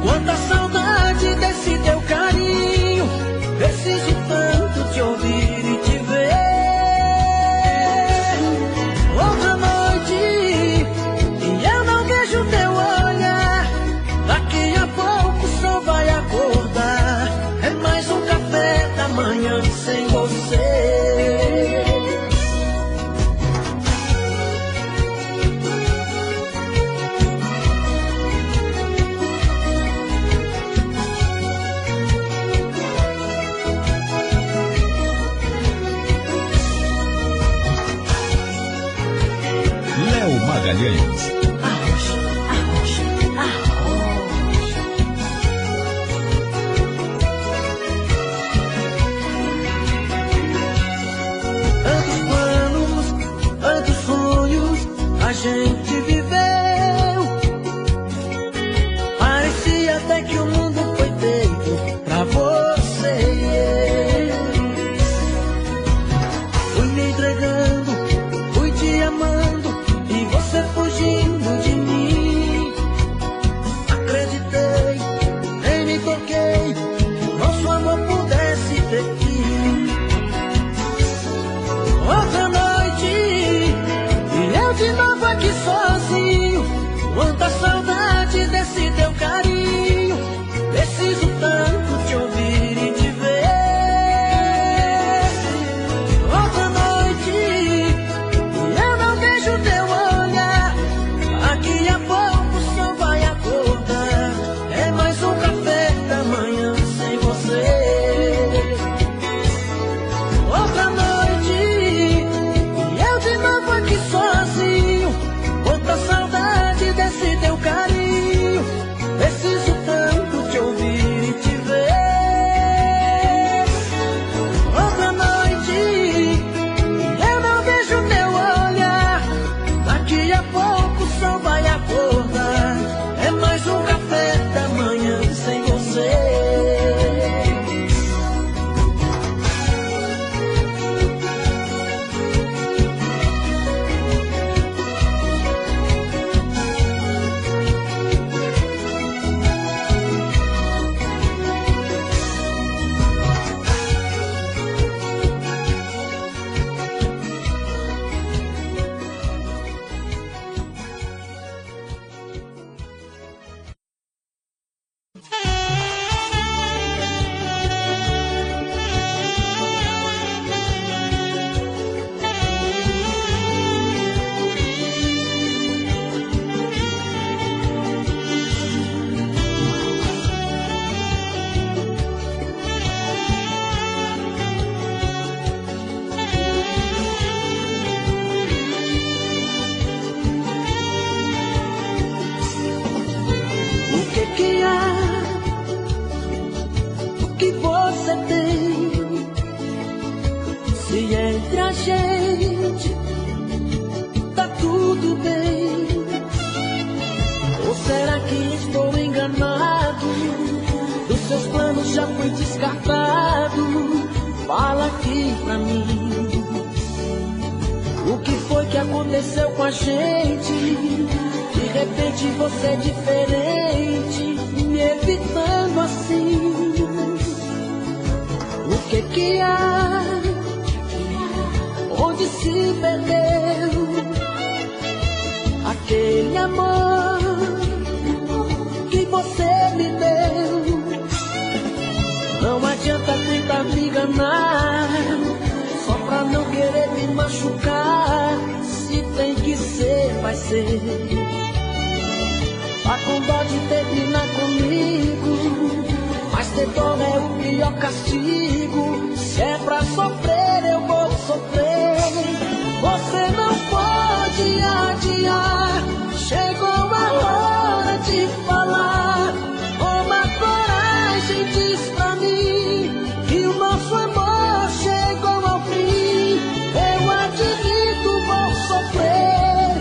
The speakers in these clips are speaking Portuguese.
Quanta saudade desse teu carinho. Preciso tanto te ouvir e te ver. Outra noite e eu não vejo teu olhar. Daqui a pouco o sol vai acordar. É mais um café da manhã sem você. Magalhães. Tantos planos, tantos sonhos a gente viveu. Parecia até que o mundo foi feito pra você e eu. Fui me entregando, fui te amando, e você fugindo de mim. Acreditei, nem me toquei, nosso amor pudesse ter fim. Outra noite e eu de novo aqui sozinho. Quanta saudade desse teu carinho. Preciso tanto te ouvir e te ver. Outra noite e eu não vejo teu olhar. Daqui a pouco o sol vai acordar. É mais um café da manhã sem você. Outra noite e eu de novo aqui sozinho. Quanta saudade desse teu carinho. Preciso tanto te ouvir e te ver. Outra noite e eu não vejo teu olhar. Daqui a pouco o sol vai acordar. É mais um café da manhã sem você. O que há? O que você tem? Se entre a gente tá tudo bem, ou será que estou enganado? Dos seus planos já fui descartado. Fala aqui pra mim, o que foi que aconteceu com a gente? De repente você é diferente, me evitando assim. O que há? Onde se perdeu aquele amor que você me deu? Não adianta tentar me enganar, só pra não querer me machucar. Se tem que ser, vai ser. Tá com dó de terminar comigo, mas ter dó é o pior castigo. Se é pra sofrer, eu vou sofrer. Você não pode adiar, chegou a hora de falar. Toma coragem, diz pra mim que o nosso amor chegou ao fim. Eu admito, vou sofrer.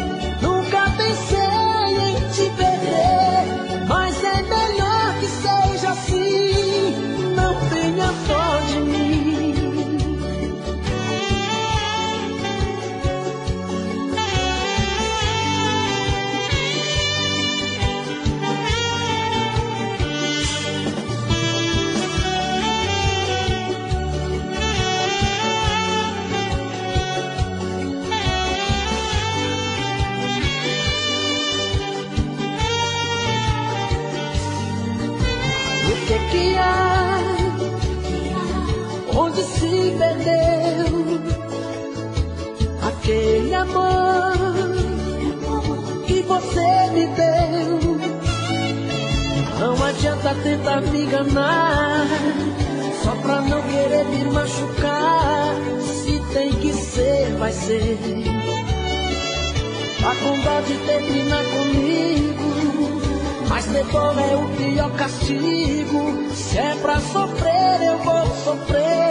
Nunca pensei em te perder, mas é melhor que seja assim. Não tenha dó de mim. perdeu aquele amor que você me deu. Não adianta tentar me enganar só pra não querer me machucar. Se tem que ser, vai ser. Tá com dó de terminar comigo, mas ter dor é o pior castigo. Se é pra sofrer, eu vou sofrer.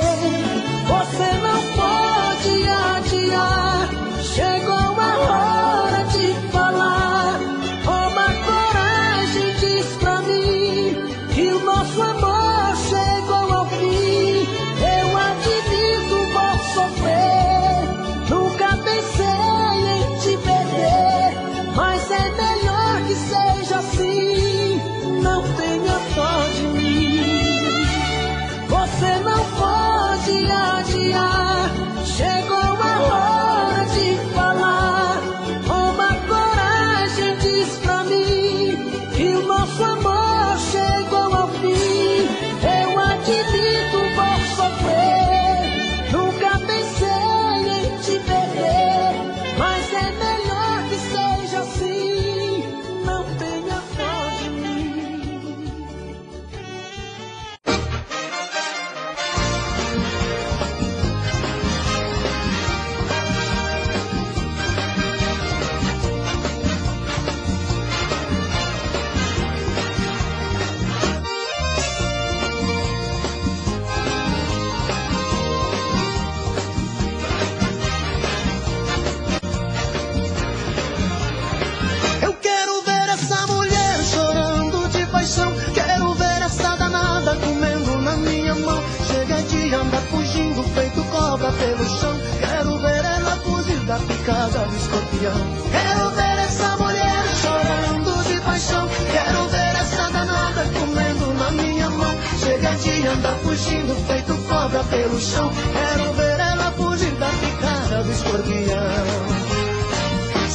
Você não pode adiar, chegou a hora de falar. Toma coragem, diz pra mim que o nosso amor chegou ao fim. Eu admito, vou sofrer. Nunca pensei em te perder, mas é melhor que seja assim. Não tenha dó de mim. Você não pode adiar, chegou a hora de falar. Toma coragem, diz pra mim que o nosso amor chegou ao fim. Eu admito, vou sofrer. Nunca pensei em te perder, mas é melhor que seja assim. Não tenha dó de mim. Eu quero ver essa mulher chorando de paixão. Quero ver essa danada comendo na minha mão. Chega de andar fugindo, feito cobra pelo chão. Quero ver ela fugir da picada do escorpião. Quero ver essa mulher chorando de paixão. Quero ver essa danada comendo na minha mão. Chega de andar fugindo, feito cobra pelo chão. Quero ver ela fugir da picada do escorpião.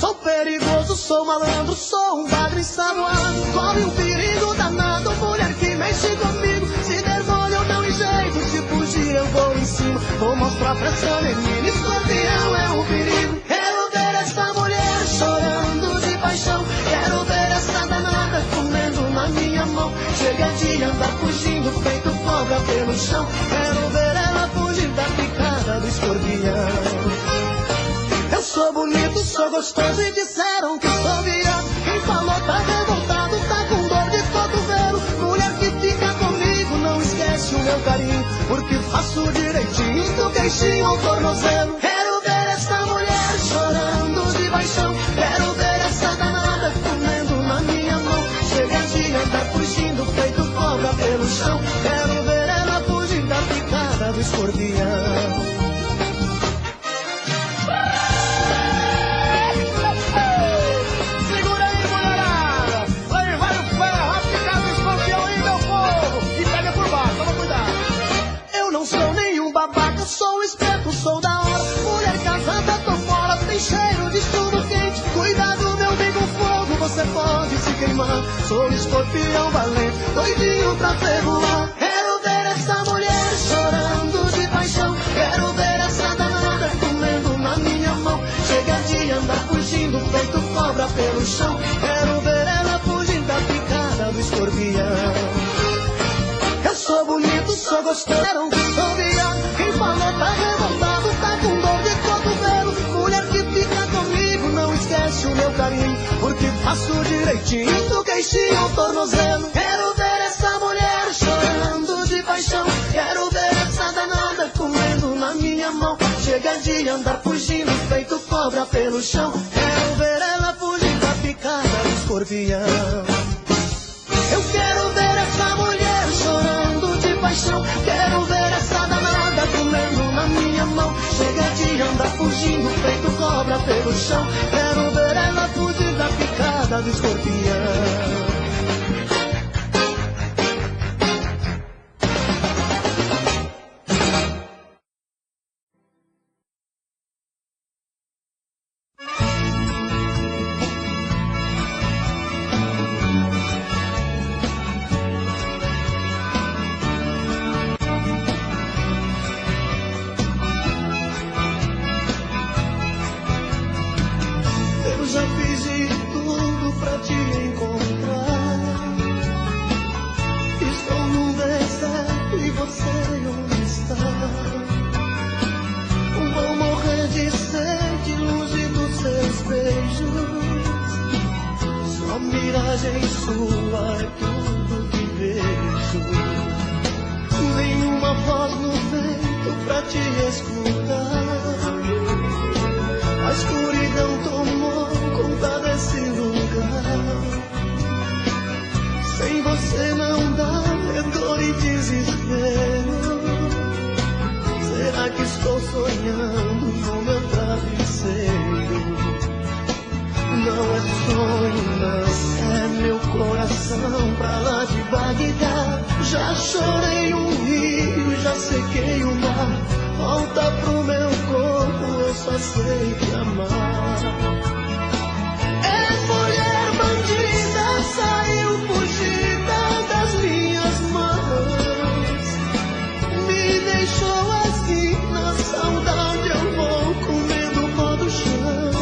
Sou perigoso, sou malandro, sou um bagre ensaboado. Corre um perigo danado, mulher que mexe comigo. Se der mole eu não enjeito, se fugir eu vou em cima. Vou mostrar pra essa menina, escorpião é um perigo. Quero ver essa mulher chorando de paixão. Quero ver essa danada comendo na minha mão. Chega de andar fugindo, feito cobra pelo chão. Quero ver ela fugir da picada do escorpião. Eu sou bonito, sou gostoso e disseram que sou viado. Quem falou tá revoltado, tá com dor de cotovelo. Mulher que fica comigo, não esquece o meu carinho, porque faço direitinho do queixinho ao tornozelo. Quero ver essa mulher chorando de paixão. Quero ver essa danada comendo na minha mão. Chega de andar fugindo, feito cobra pelo chão. Quero ver ela fugir da picada do escorpião. Sou esperto, sou da hora. Mulher casada, tô fora. Tem cheiro de chumbo quente. Cuidado, meu amigo, fogo, você pode se queimar. Sou escorpião valente, doidinho pra ferroar. Quero ver essa mulher chorando de paixão. Quero ver essa danada comendo na minha mão. Chega de andar fugindo, feito cobra pelo chão. Quero ver ela fugir da picada do escorpião. Eu sou bonito, sou gostoso, sou viado. Quem falou tá revoltado, tá com dor de cotovelo. Mulher que fica comigo, não esquece o meu carinho, porque faço direitinho do queixinho ao tornozelo. Quero ver essa mulher chorando de paixão. Quero ver essa danada comendo na minha mão. Chega de andar fugindo, feito cobra pelo chão. Quero ver ela fugir da picada do escorpião. Eu quero ver essa mulher chorando de paixão. Quero ver essa danada comendo na minha mão. Chega de andar fugindo, feito cobra pelo chão. Quero ver ela fugir da picada do escorpião. Só miragem sua é tudo que vejo. Nenhuma voz no vento pra te escutar. A escuridão tomou conta desse lugar. Sem você não dá, é dor e desespero. Será que estou sonhando no meu travesseiro? Não é sonho, não, é meu coração pra lá de Bagdá. Já chorei um rio, já sequei o mar. Volta pro meu corpo, eu só sei te amar. É mulher bandida, saiu fugida das minhas mãos. Me deixou assim, na saudade eu vou comendo o pó do chão.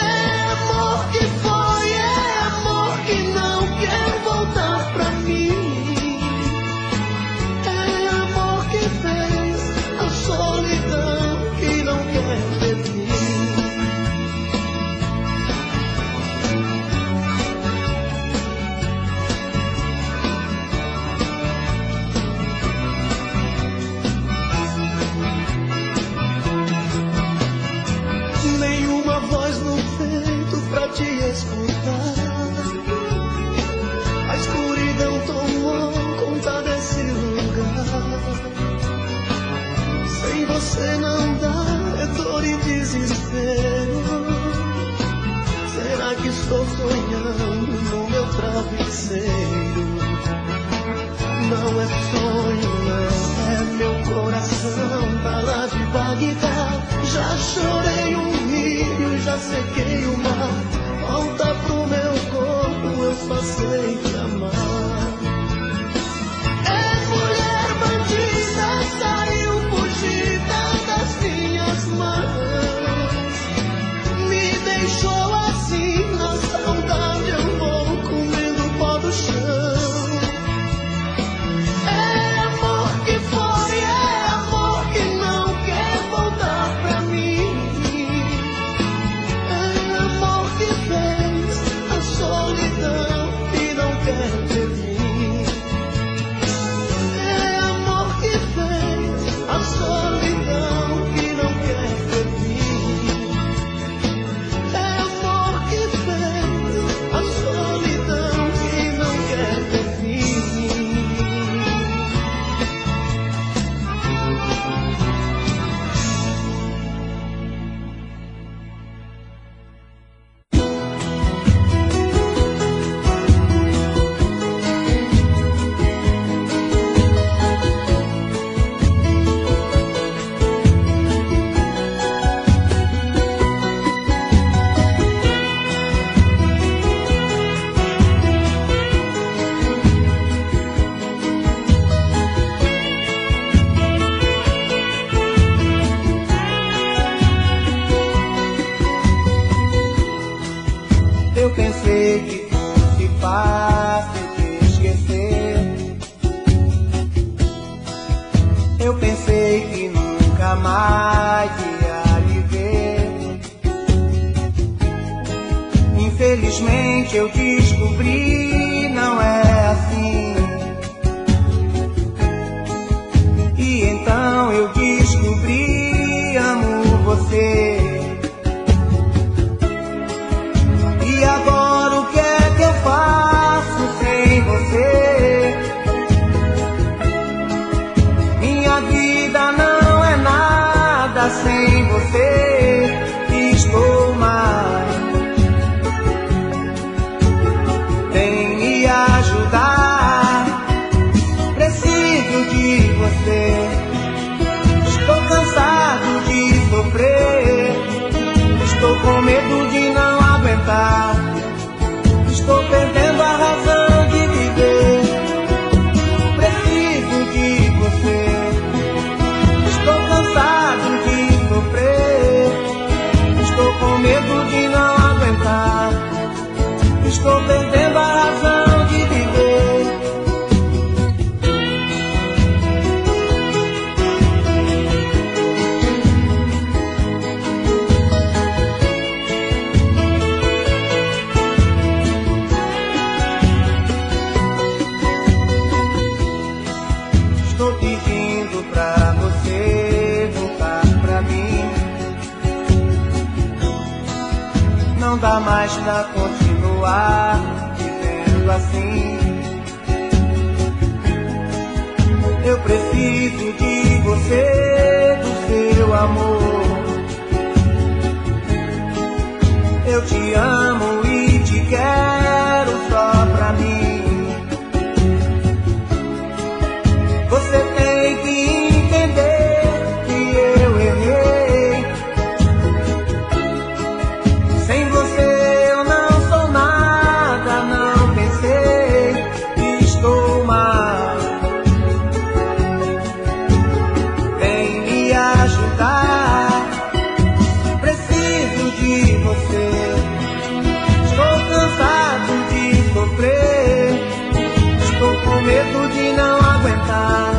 É amor que foi, é amor que não quer voltar pra mim. É amor que fez a solidão que não quer ver mim. Nenhuma voz no vento pra te escutar. A escuridão tomou conta desse lugar. Sem você não dá, é dor e desespero. Será que estou sonhando no meu travesseiro? Não é sonho, não, é meu coração pra lá de Bagdá. Já chorei um rio, já sequei o mar. Volta pro meu corpo, eu só sei te amar. É mulher bandida, saiu fugida das minhas mãos. Me deixou assim, na saudade eu vou comendo o pó do chão. É amor que foi, é amor que não quer voltar pra mim. É amor que fez a solidão que não quer ver mim. É amor que fez a solidão que não quer ver mim. É amor que fez a solidão que não quer ver mim. Eu pensei que fosse fácil te esquecer. Eu pensei que nunca mais ia lhe ver. Infelizmente eu descobri, não é assim. E então eu descobri, amo você. E agora o que é que eu faço sem você? Minha vida não é nada sem você. Estou mal. Vem me ajudar. não dá mais pra continuar vivendo assim. Eu preciso de você, do seu amor. Eu te amo e te quero só pra mim. Você tem que entender que eu errei. Sem você eu não sou nada, não pensei que estou mal. Vem me ajudar, preciso de você. Estou cansado de sofrer, estou com medo de não aguentar.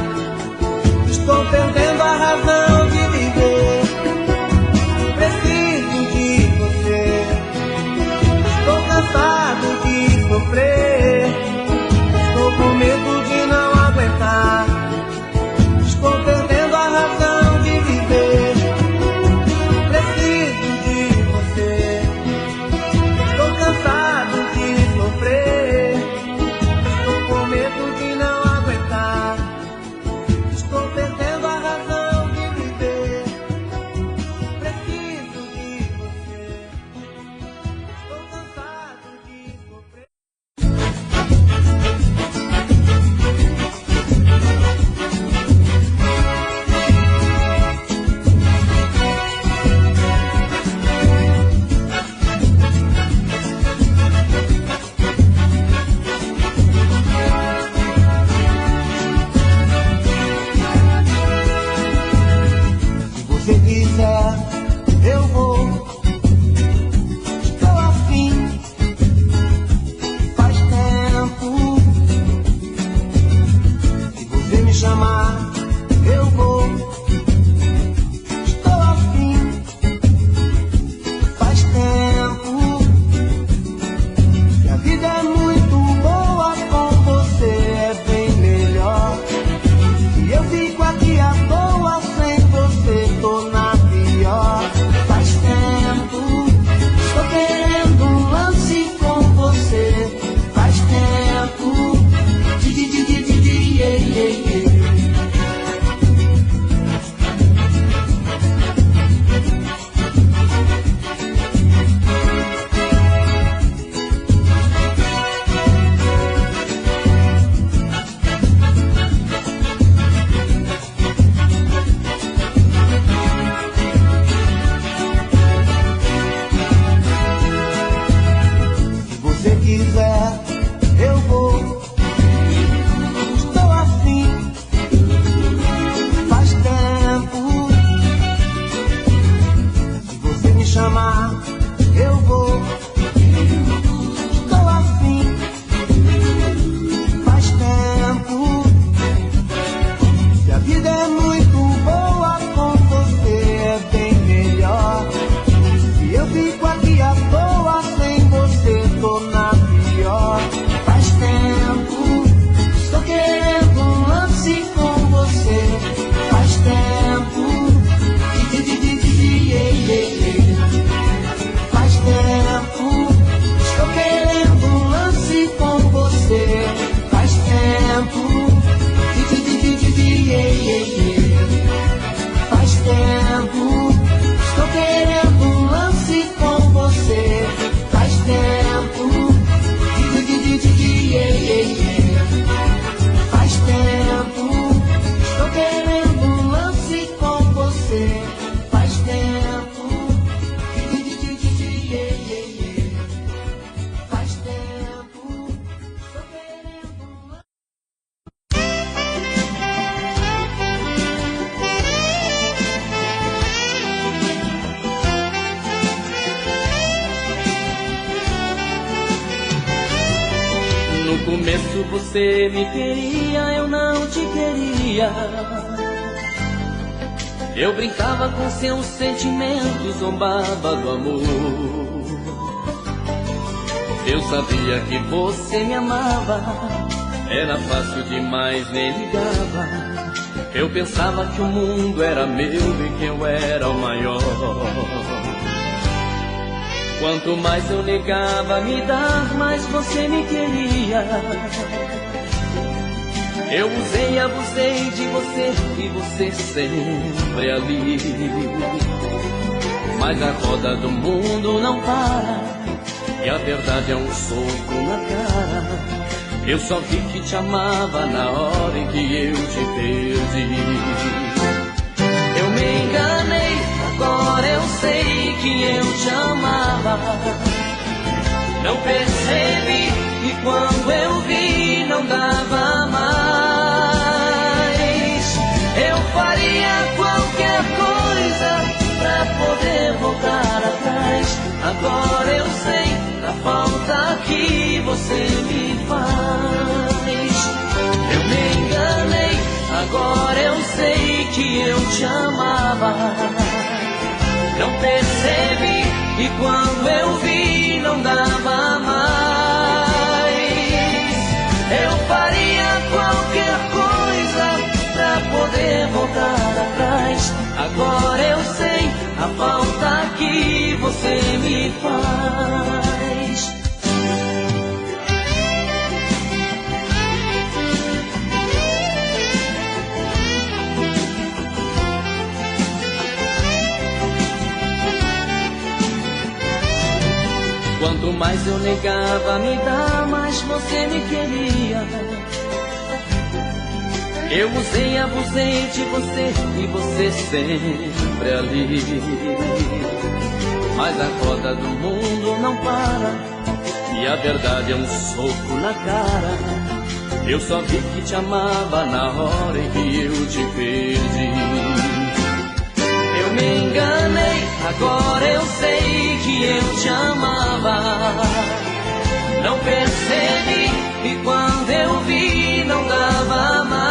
Estou perdendo a razão de viver. Preciso de você. Estou cansado de sofrer. Estou com medo de não aguentar. Estou perdendo a razão de viver. Preciso de você. Estou cansado de sofrer. Estou com medo de não aguentar. Estou perdendo a razão de viver. Preciso de você. Estou cansado de sofrer. Se você quiser, eu vou. Estou afim. Faz tempo. Se você me chamar, eu vou. Estou afim. Faz tempo. Que a vida é muito boa com você, é bem melhor. E eu fico aqui à toa sem você, tô na pior. Faz tempo, estou querendo um lance com você. Faz tempo, se você quiser, eu vou. Estou afim. Faz tempo. Se você me chamar, eu vou. Estou afim. Faz tempo. Se a vida é muito boa com você, é bem melhor. Se eu fico aqui à toa sem você, tô na pior. Faz tempo, estou querendo um lance com você. Faz tempo, faz tempo, estou querendo um lance com você. Faz tempo, faz tempo, estou querendo um lance com você. Faz tempo, faz tempo, estou querendo um lance com você. Faz tempo, faz tempo, estou querendo um lance. No começo você me queria, eu não te queria. Eu brincava com seus sentimentos, zombava do amor. Eu sabia que você me amava, era fácil demais, nem ligava. Eu pensava que o mundo era meu e que eu era o maior. Quanto mais eu negava me dar, mais você me queria. Eu usei e abusei de você e você sempre ali. Mas a roda do mundo não para e a verdade é um soco na cara. Eu só vi que te amava na hora em que eu te perdi. Eu me enganei, agora eu sei que eu te amava. Não percebi e quando eu vi não dava mais. Eu faria qualquer coisa pra poder voltar atrás. Agora eu sei da falta que você me faz. Eu me enganei, agora eu sei que eu te amava. Não percebi e quando eu vi não dava mais. Eu faria qualquer coisa pra poder voltar atrás. Agora eu sei a falta que você me faz. Quanto mais eu negava me dar, mais você me queria. Eu usei e abusei de você e você sempre ali. Mas a roda do mundo não para e a verdade é um soco na cara. Eu só vi que te amava na hora em que eu te perdi. Eu me enganei, agora eu sei que eu te amava. Não percebi e quando eu vi não dava mais.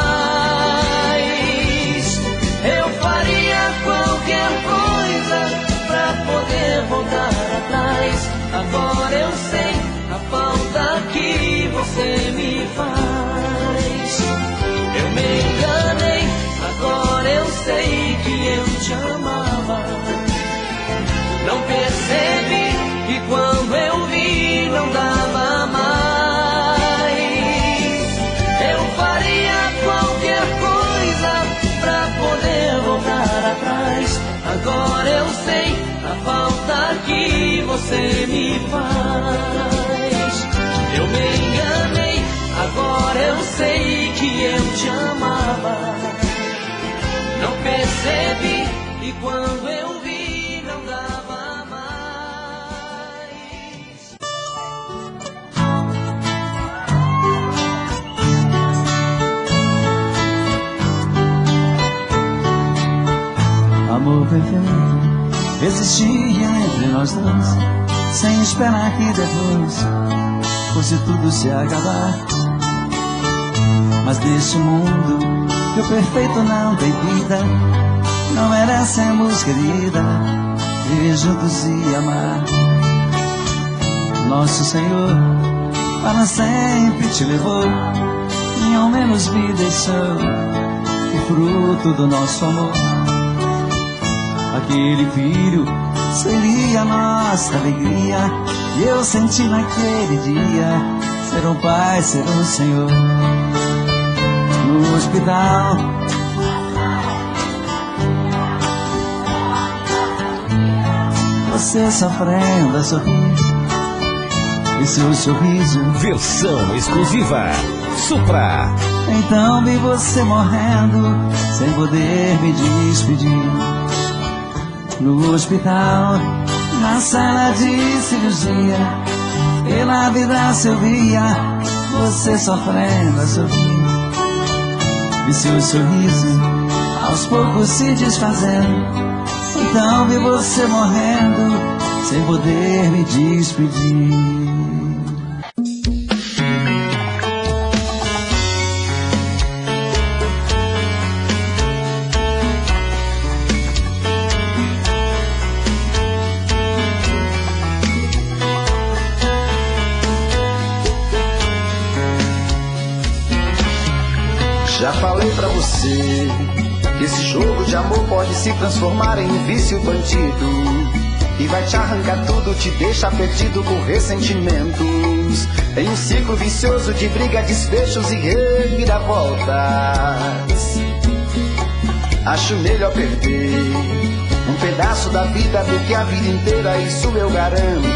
Eu faria qualquer coisa pra poder voltar atrás. Agora eu sei a falta que você me faz. Eu me enganei, agora eu sei que eu te amava. Não percebi e quando eu vi não dava mais. Eu faria qualquer coisa pra poder voltar atrás. Agora eu sei a falta que você me faz. Eu me enganei, agora eu sei que eu te amava. Não percebi e quando eu vi não dava mais. Amor perfeito existia entre nós dois, sem esperar que depois fosse tudo se acabar. Mas neste mundo que o perfeito não tem vida, não merecemos, querida, viver juntos e amar. Nosso Senhor para sempre te levou e ao menos me deixou o fruto do nosso amor. Aquele filho seria nossa alegria, e eu senti naquele dia ser um pai, ser um Senhor. No hospital você sofrendo a sorrir, e seu sorriso versão exclusiva Supra. Então vi você morrendo sem poder me despedir. No hospital, na sala de cirurgia, pela vida eu via você sofrendo a sorrir, e seu sorriso aos poucos se desfazendo. Então vi você morrendo sem poder me despedir. Já falei pra você que esse jogo de amor pode se transformar em vício bandido. e vai te arrancar tudo, te deixa perdido por ressentimentos. Em um ciclo vicioso de briga, desfechos e reviravoltas. Acho melhor perder um pedaço da vida do que a vida inteira, isso eu garanto.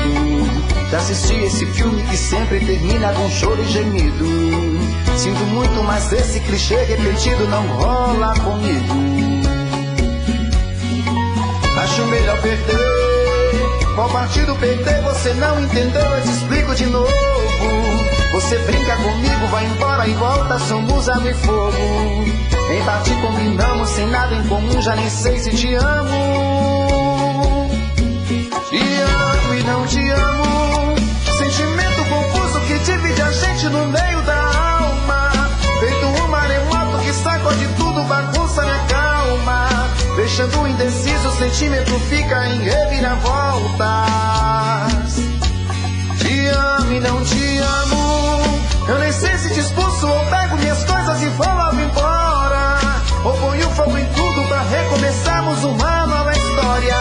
Já assisti esse filme que sempre termina com choro e gemido. Sinto muito, mas esse clichê repetido não rola comigo. Acho melhor perder. Qual partido perder? Você não entendeu, eu te explico de novo. Você brinca comigo, vai embora e volta, somos água e fogo. Em partir combinamos, sem nada em comum, já nem sei se te amo. Te amo e não te amo. Sentimento confuso que divide a gente no meio da alma. Feito um maremoto que sacode tudo, bagunça minha calma. Deixando indeciso, o sentimento fica em reviravoltas. Te amo e não te amo. Eu nem sei se te expulso ou pego minhas coisas e vou logo embora. Ou ponho fogo em tudo pra recomeçarmos uma nova história.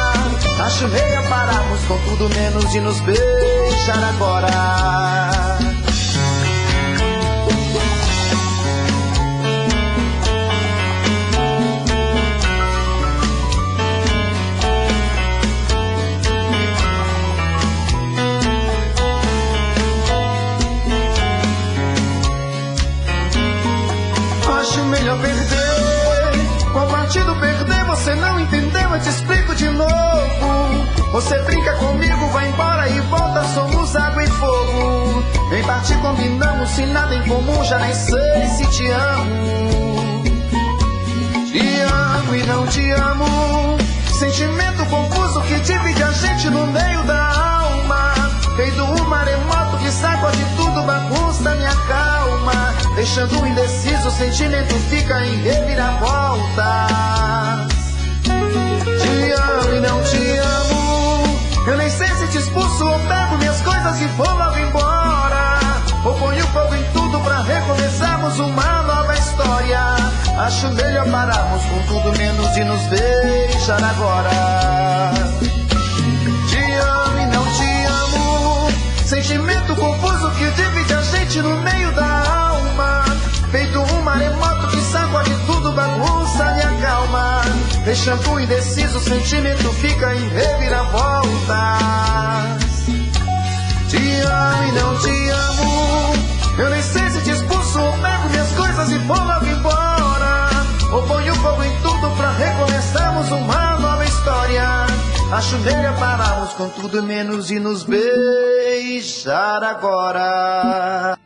Acho meia pararmos com tudo menos de nos beijar agora. Acho melhor perder. Qual partido perder? Você não entendeu, eu te explico de novo. Você brinca comigo, vai embora e volta, somos água e fogo. Em partir combinamos, sem nada em comum, já nem sei se te amo. Te amo e não te amo. Sentimento confuso que divide a gente no meio da alma. Feito um maremoto que sacode tudo, bagunça minha calma. Deixando indeciso, o sentimento fica em reviravoltas. Te amo e não te amo. Eu nem sei se te expulso ou pego minhas coisas e vou logo embora. Ou ponho fogo em tudo pra recomeçarmos uma nova história. Acho melhor pararmos com tudo menos de nos beijar agora. Te amo e não te amo. Sentimento confuso que divide a gente no meio da alma. Feito um maremoto que sacode tudo, bagunça minha calma. Deixando indeciso, o sentimento fica em reviravoltas. Te amo e não te amo. Eu nem sei se te expulso ou pego minhas coisas e vou logo embora. Ou ponho fogo em tudo pra recomeçarmos uma nova história. Acho melhor pararmos com tudo menos de nos beijar agora.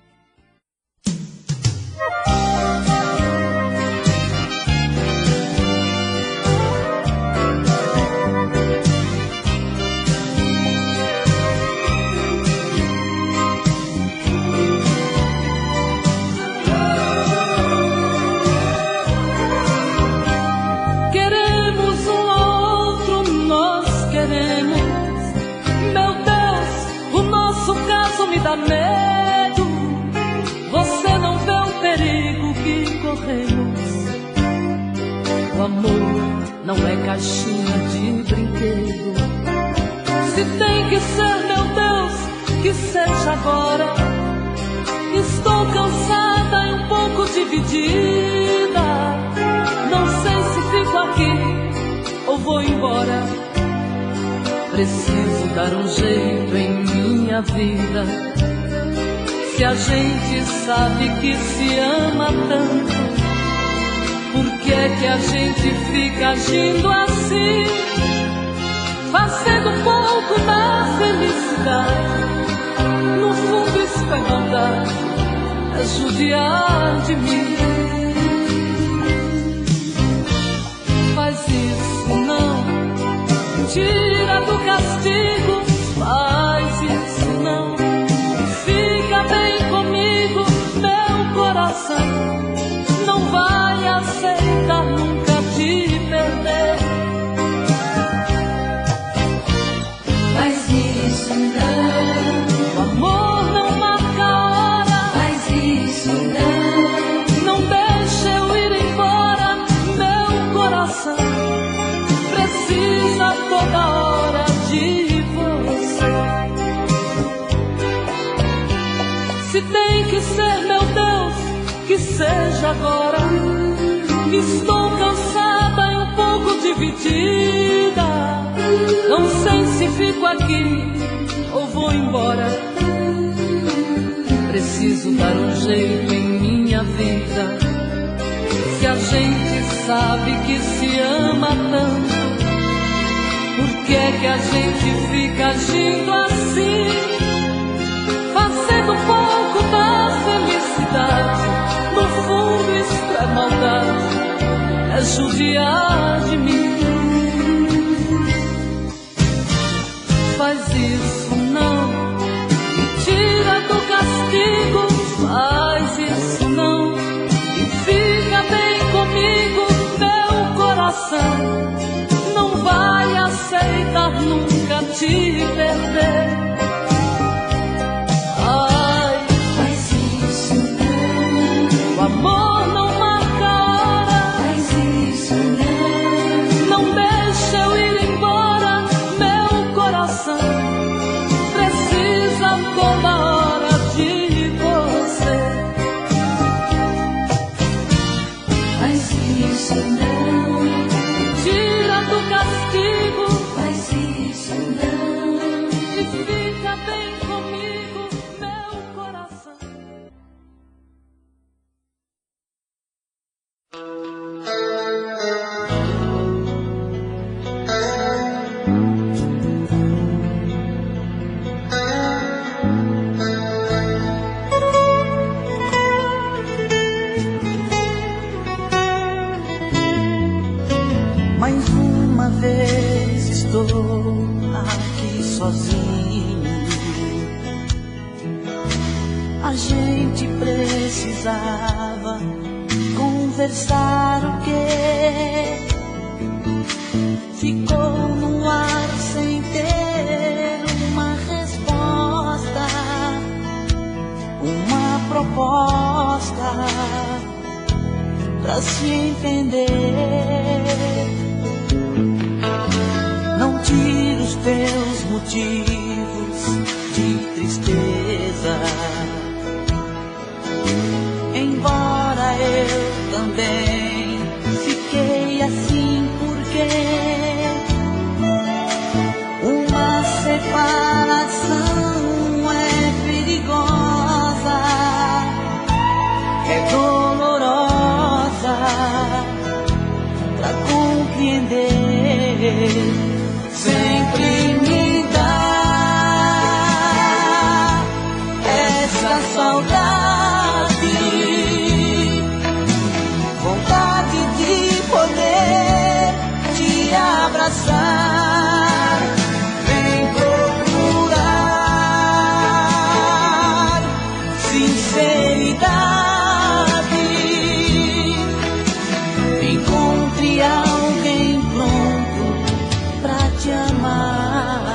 Dá medo, você não vê o perigo que corremos. O amor não é caixinha de brinquedo. Se tem que ser, meu Deus, que seja agora. Estou cansada e um pouco dividida. Não sei se fico aqui ou vou embora. Preciso dar um jeito em minha vida. Se a gente sabe que se ama tanto, por que é que a gente fica agindo assim? Fazendo pouco na felicidade. No fundo isso é maldade, é judiar de mim. Faz isso não, tira do castigo. Faz isso não, fica bem comigo. Meu coração não vai aceitar nunca te perder. Faz isso não, O amor não marca a hora. faz isso não, Não deixa eu ir embora. Meu coração precisa toda hora Se tem que ser, meu Deus, que seja agora. Estou cansada e um pouco dividida. Não sei se fico aqui ou vou embora. Preciso dar um jeito em minha vida. Se a gente sabe que se ama tanto, por que é que a gente fica agindo assim? Fazendo pouco da felicidade. No fundo isto é maldade, é judiar de mim. Faz isso não, me tira do castigo. Faz isso não, e fica bem comigo. Meu coração não vai aceitar nunca te perder. Ai, Faz isso não, o amor não marca a hora. faz isso não, Não deixa eu ir embora. Meu coração precisa toda hora de você. faz isso não, Tira do castigo faz isso não. e fica bem comigo, meu coração. Mais uma vez estou aqui sozinho. A gente precisava conversar o quê? Ficou no ar sem ter uma resposta, uma proposta pra se entender. Não tira os teus motivos de tristeza, embora eu também fiquei assim. Porque uma separação é perigosa, é dolorosa pra compreender. Sempre me dá essa saudade, vontade de poder te abraçar. Vem procurar sinceridade, encontre alguém pronto pra te amar.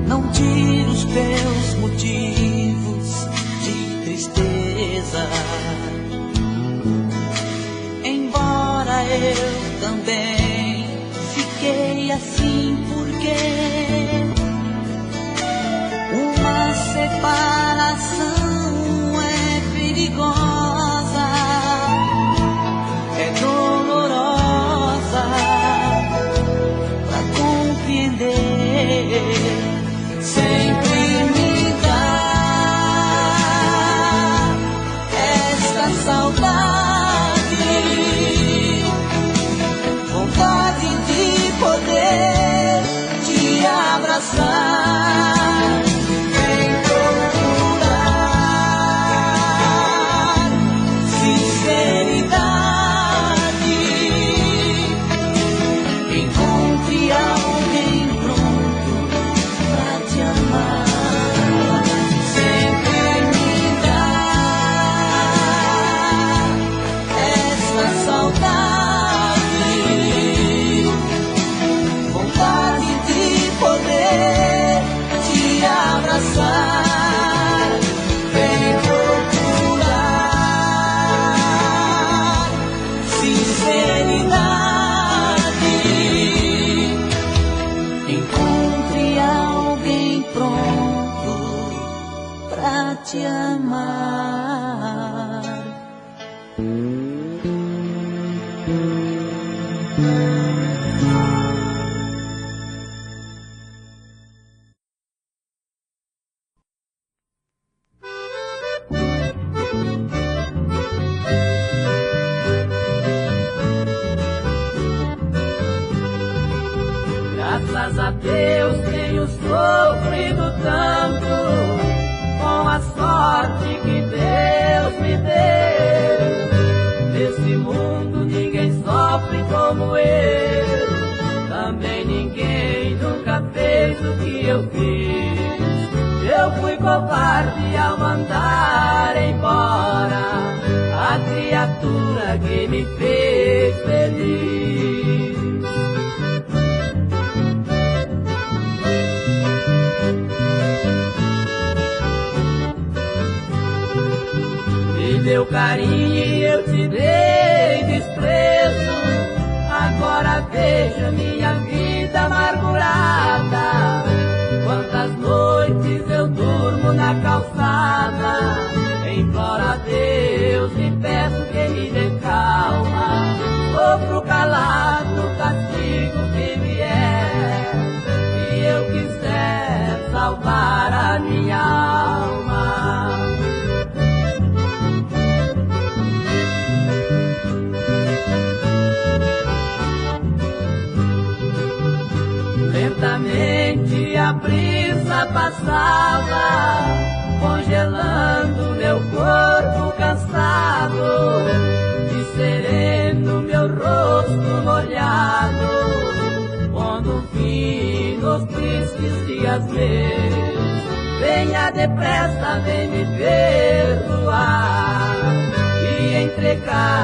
Não tira os teus motivos de tristeza, embora eu também fiquei assim. Porque uma separação é perigosa, é dolorosa pra compreender. Sempre me dá esta saudade, vontade de poder te abraçar. Vem procurar sinceridade, encontre alguém pronto pra te amar. te amar. Graças a Deus tenho sofrido tanto com a sorte que Deus me deu. Nesse mundo ninguém sofre como eu, também ninguém nunca fez o que eu fiz. Eu fui covarde ao mandar embora a criatura que me fez feliz. Me deu carinho e eu te dei desprezo. Agora veja minha vida amargurada. Quantas noites eu durmo na calçada. Imploro a Deus e peço que me dê calma. Sofro calado o castigo que vier. Se eu quiser salvar a minha alma. Lentamente a brisa passava, congelando meu corpo cansado, de sereno meu rosto molhado, pondo fim nos tristes dias meus. Venha depressa, vem me perdoar e entregar